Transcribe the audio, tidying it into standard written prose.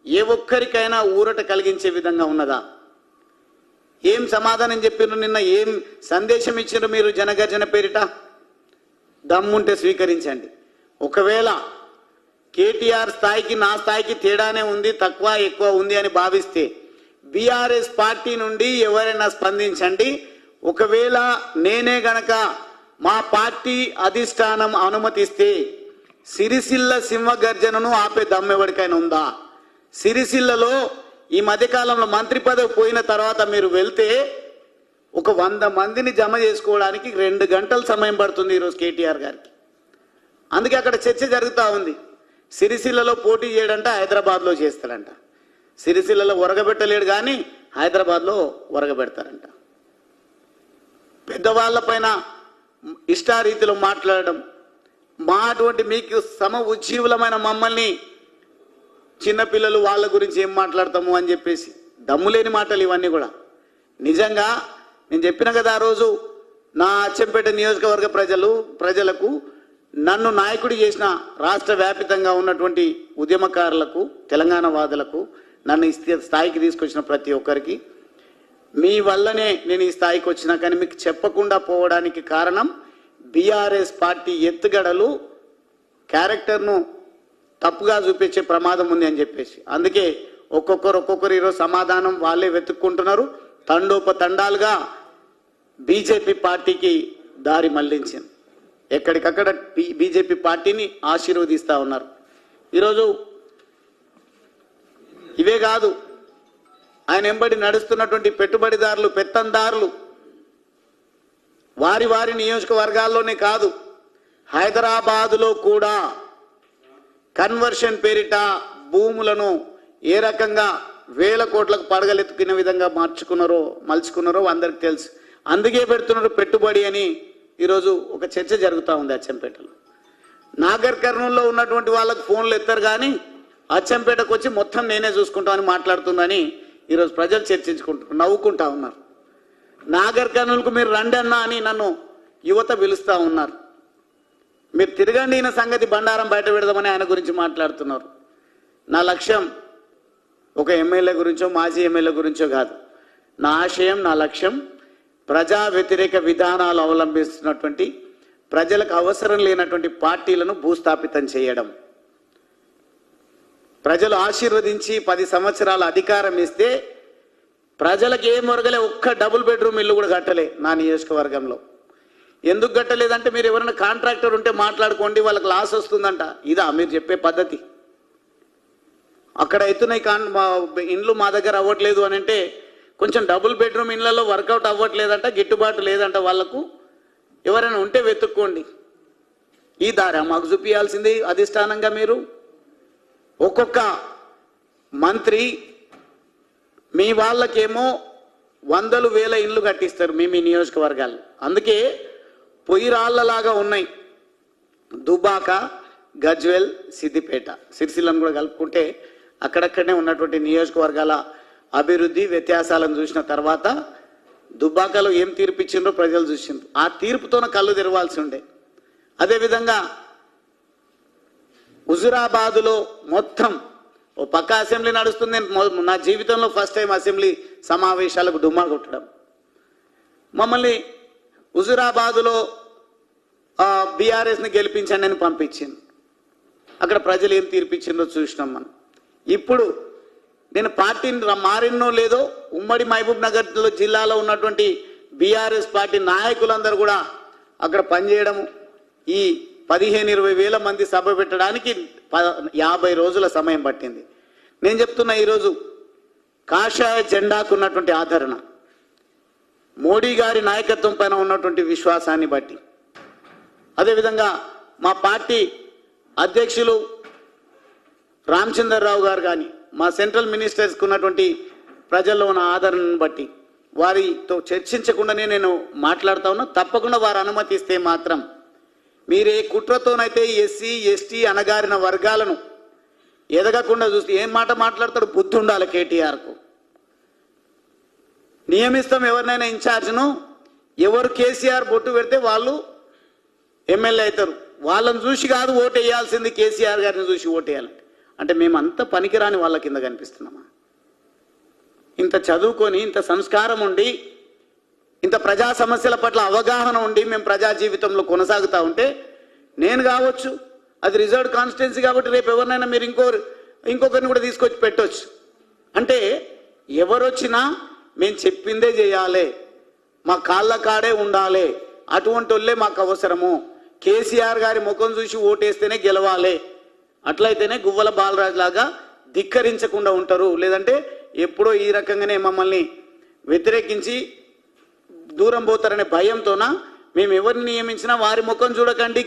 ఏ ఒక్కరికైనా ఊరట కలిగించే విధంగా ఉన్నదా? ఏం సమాధానం చెప్పినారు? నిన్న ఏం సందేశం ఇచ్చారు మీరు జనగర్జన పేరిట? దమ్ముంటే స్వీకరించండి. ఒకవేళ కేటీఆర్ స్థాయికి నా స్థాయికి తేడానే ఉంది, తక్కువ ఎక్కువ ఉంది అని భావిస్తే బీఆర్ఎస్ పార్టీ నుండి ఎవరైనా స్పందించండి. ఒకవేళ నేనే గనక మా పార్టీ అధిష్టానం అనుమతిస్తే సిరిసిల్ల సింహగర్జనను ఆపే దమ్మెవడికైనా ఉందా? సిరిసిల్లలో ఈ మధ్యకాలంలో మంత్రి పదవి పోయిన తర్వాత మీరు వెళ్తే ఒక 100 మందిని జమ చేసుకోవడానికి 2 గంటల సమయం పడుతుంది ఈరోజు కేటీఆర్ గారికి. అందుకే అక్కడ చర్చ జరుగుతూ ఉంది. సిరిసిల్లలో పోటీ చేయడంట, హైదరాబాద్లో చేస్తాడంట. సిరిసిల్లలో ఒరగబెట్టలేడు కానీ హైదరాబాద్లో ఒరగబెడతారంట. పెద్దవాళ్ళ పైన ఇష్టారీతిలో మాట్లాడడం, మా అటువంటి మీకు ఉజ్జీవులమైన మమ్మల్ని చిన్నపిల్లలు వాళ్ళ గురించి ఏం మాట్లాడతాము అని చెప్పేసి దమ్ములేని మాటలు ఇవన్నీ కూడా. నిజంగా నేను చెప్పిన కదా ఆ రోజు, నా అచ్చంపేట నియోజకవర్గ ప్రజలకు నన్ను నాయకుడి చేసిన రాష్ట్ర వ్యాపితంగా ఉన్నటువంటి ఉద్యమకారులకు, తెలంగాణ వాదులకు, నన్ను స్థాయికి తీసుకొచ్చిన ప్రతి ఒక్కరికి మీ వల్లనే నేను ఈ స్థాయికి వచ్చినా, కానీ మీకు చెప్పకుండా పోవడానికి కారణం బీఆర్ఎస్ పార్టీ ఎత్తుగడలు, క్యారెక్టర్ను తప్పుగా చూపించే ప్రమాదం ఉంది అని చెప్పేసి. అందుకే ఒక్కొక్కరు ఈరోజు సమాధానం వాళ్ళే వెతుక్కుంటున్నారు. తండోపతండాలుగా బీజేపీ పార్టీకి దారి మళ్లించింది. ఎక్కడికక్కడ బీజేపీ పార్టీని ఆశీర్వదిస్తూ ఉన్నారు. ఈరోజు ఇవే కాదు, ఆయన వెంబడి నడుస్తున్నటువంటి పెట్టుబడిదారులు, పెత్తందారులు వారి నియోజకవర్గాల్లోనే కాదు, హైదరాబాదులో కూడా కన్వర్షన్ పేరిట భూములను ఏ రకంగా 1000 కోట్లకు పడగలెత్తుకునే విధంగా మలుచుకున్నారో అందరికి తెలుసు. అందుకే పెడుతున్నారు పెట్టుబడి అని ఈరోజు ఒక చర్చ జరుగుతూ ఉంది అచ్చంపేటలో. నాగర్ కర్నూలులో ఉన్నటువంటి వాళ్ళకు ఫోన్లు ఎత్తారు కానీ అచ్చంపేటకు వచ్చి మొత్తం నేనే చూసుకుంటామని మాట్లాడుతుందని ఈరోజు ప్రజలు చర్చించుకుంటున్నారు, నవ్వుకుంటా ఉన్నారు. నాగర్ కర్నూలుకు మీరు రండి అన్నా అని నన్ను యువత పిలుస్తూ ఉన్నారు. మీరు తిరగండి, ఈయన సంగతి బండారం బయట పెడదామని ఆయన గురించి మాట్లాడుతున్నారు. నా లక్ష్యం ఒక ఎమ్మెల్యే గురించో మాజీ ఎమ్మెల్యే గురించో కాదు. నా ఆశయం, నా లక్ష్యం ప్రజా వ్యతిరేక విధానాలు అవలంబిస్తున్నటువంటి, ప్రజలకు అవసరం లేనటువంటి పార్టీలను భూస్థాపితం చేయడం. ప్రజలు ఆశీర్వదించి 10 సంవత్సరాల అధికారం ఇస్తే ప్రజలకు ఏం ఒరగలే, ఒక్క డబుల్ బెడ్రూమ్ ఇల్లు కూడా కట్టలే నా నియోజకవర్గంలో. ఎందుకు కట్టలేదంటే మీరు ఎవరైనా కాంట్రాక్టర్ ఉంటే మాట్లాడుకోండి, వాళ్ళకి లాస్ వస్తుందంట. ఇదా మీరు చెప్పే పద్ధతి? అక్కడ అవుతున్నాయి ఇండ్లు మా దగ్గర అవ్వట్లేదు అని అంటే కొంచెం డబుల్ బెడ్రూమ్ ఇళ్లలో వర్కౌట్ అవ్వట్లేదంట, గిట్టుబాటు లేదంట. వాళ్లకు ఎవరైనా ఉంటే వెతుక్కోండి. ఈ దారా మాకు చూపించాల్సింది అధిష్టానంగా. మీరు ఒక్కొక్క మంత్రి మీ వాళ్ళకేమో 100,000 ఇండ్లు కట్టిస్తారు మీ నియోజకవర్గాలు. అందుకే పొయ్యి రాళ్లలాగా ఉన్నాయి దుబాక, గజ్వెల్, సిద్దిపేట, సిరిసిల్లను కూడా కలుపుకుంటే అక్కడక్కడనే ఉన్నటువంటి నియోజకవర్గాల అభివృద్ధి వ్యత్యాసాలను చూసిన తర్వాత దుబ్బాకలో ఏం తీర్పు ఇచ్చిండ్రో ప్రజలు చూసిండ్రు. ఆ తీర్పుతోనే కళ్ళు తెరవాల్సి ఉండే. అదేవిధంగా హుజురాబాదులో మొత్తం ఓ పక్క అసెంబ్లీ నడుస్తుంది. నా జీవితంలో ఫస్ట్ టైం అసెంబ్లీ సమావేశాలకు డుమ్మా కొట్టడం. మమ్మల్ని హుజురాబాదులో బీఆర్ఎస్ని గెలిపించండి అని పంపించింది. అక్కడ ప్రజలు ఏం తీర్పిచ్చిందో చూసినాం మనం. ఇప్పుడు నేను పార్టీని మారినో లేదో, ఉమ్మడి మహబూబ్ నగర్ జిల్లాలో ఉన్నటువంటి బీఆర్ఎస్ పార్టీ నాయకులందరూ కూడా అక్కడ పనిచేయడము, ఈ 15-20 వేల మంది సభ పెట్టడానికి 50 రోజుల సమయం పట్టింది. నేను చెప్తున్నా, ఈరోజు కాషాయ జెండాకు ఉన్నటువంటి ఆదరణ, మోడీ గారి నాయకత్వం పైన ఉన్నటువంటి విశ్వాసాన్ని బట్టి, అదేవిధంగా మా పార్టీ అధ్యక్షులు రామచంద్రరావు గారు కానీ, మా సెంట్రల్ మినిస్టర్స్కి ఉన్నటువంటి ప్రజల్లో ఉన్న ఆదరణను బట్టి వారితో చర్చించకుండానే నేను మాట్లాడుతూ ఉన్నా. తప్పకుండా వారు అనుమతిస్తే మాత్రం మీరే కుట్రతోనైతే ఎస్సీ ఎస్టీ అణగారిన వర్గాలను ఎదగకుండా చూస్తే ఏం మాట మాట్లాడతాడు? బుద్ధి ఉండాలి కేటీఆర్కు. నియమిస్తాం ఎవరినైనా ఇన్ఛార్జ్ను, ఎవరు కేసీఆర్ బొట్టు పెడితే వాళ్ళు ఎమ్మెల్యే అవుతారు. వాళ్ళని చూసి కాదు ఓటు వేయాల్సింది, కేసీఆర్ గారిని చూసి ఓటు వేయాలంటే. అంటే మేమంతా పనికిరాని వాళ్ళ కింద కనిపిస్తున్నామా? ఇంత చదువుకొని, ఇంత సంస్కారం ఉండి, ఇంత ప్రజా సమస్యల పట్ల అవగాహన ఉండి మేము ప్రజా జీవితంలో కొనసాగుతూ ఉంటే, నేను కావచ్చు, అది రిజర్వ్డ్ కాన్స్టిట్యున్సీ కాబట్టి రేపు ఎవరినైనా మీరు ఇంకొకరిని కూడా తీసుకొచ్చి పెట్టవచ్చు. అంటే ఎవరొచ్చినా మేము చెప్పిందే చేయాలి, మా కాళ్ళ కాడే ఉండాలి, అటువంటి వాళ్ళే మాకు అవసరము. కేసీఆర్ గారి ముఖం చూసి ఓటేస్తేనే గెలవాలి, అట్లయితేనే గువ్వల బాలరాజు లాగా ధిక్కరించకుండా ఉంటారు. లేదంటే ఎప్పుడో ఈ రకంగానే మమ్మల్ని వ్యతిరేకించి దూరం పోతారనే భయంతోన మేము ఎవరిని నియమించినా వారి ముఖం చూడకండి,